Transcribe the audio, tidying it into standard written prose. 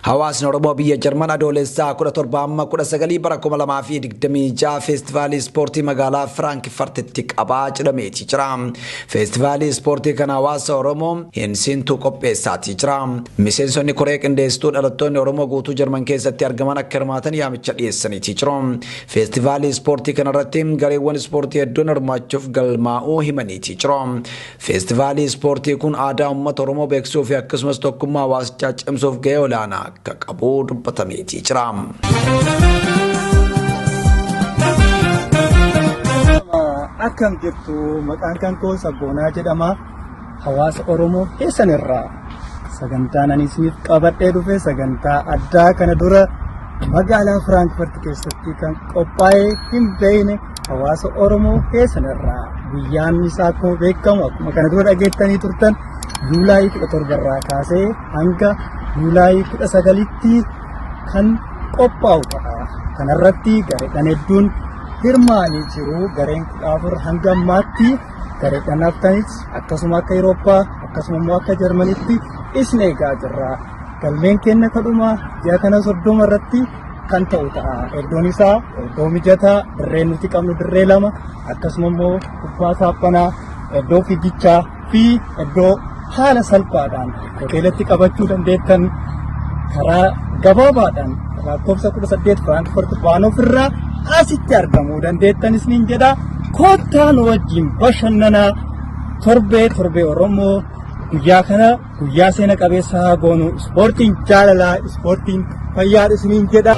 Hawaasni Oromoo biyya Jarman adoolessaa 17 bara 2026 feestivaalii ispoortii magaalaa Firaankifurtitti qabaa jedhameeti jira. Feestivaalii ispoortii kana hawaasa Oromoo hinsintuu qopheessaatii jira. Miseensonni koree qindeessituu dhalattoonni Oromoo guutuu Jarman keessatti argaman akka hirmaatan yaamicha dhiyeessaniiti jiru. Feestivaalii ispoortii kanarratti gareewwan ispoortii hedduun hirmaachuuf galmaa'uu himaniiti jiru. Feestivaalii ispoortii kun aadaa uummata Oromoo beeksisuu fi akkasumas tokkummaa hawaasichaa cimsuuf gahee olaanaa Kakaboo dubbatamee jira. Akkam jirtu maqaan kan koo Sabboonaa jedhama. Hawaasa Oromoo keessanirraa sagantaan ani isiniif qabadhee dhufe sagantaa addaa kana dura magaalaa Firaankifurt keessatti kan qophaa'ee hin beekne hawaasa Oromoo keessanirraa guyyaan isaa akkuma beekamu akkuma kana dura dhageettanii turtan Juulaayii 17 irraa kaasee hanga Juulaayii 19tti kan qophaa'u ta'a. Kanarratti gareedhaan hedduun hirmaanii jiru. Gareen 14 hanga ammaatti gareedhaan haftanis akkasuma akka Awurooppaa akkasuma immoo akka Jarmanitti isin eegaa jirra. Galmeen keenya kadhuma ji'a kana 30 irratti kan ta'u ta'a. Iddoon isaa iddoo mijataa dirreen nuti qabnu dirree 2 akkasuma immoo kubbaa saaphanaa iddoo fiigichaa fi iddoo haala salphaadhaan hoteelatti qabachuu dandeettan karaa gabaabaadhaan lakkoofsa 18 Firaankifurt Baanhof irraa asitti argamuu dandeettan isiniin jedha. Kottaan wajjin bashannanaa torbee Oromoo guyyaa kana guyyaa seena qabeessa haa goonu. Ispoortiin jaalalaa, ispoortiin fayyaa isiniin jedha.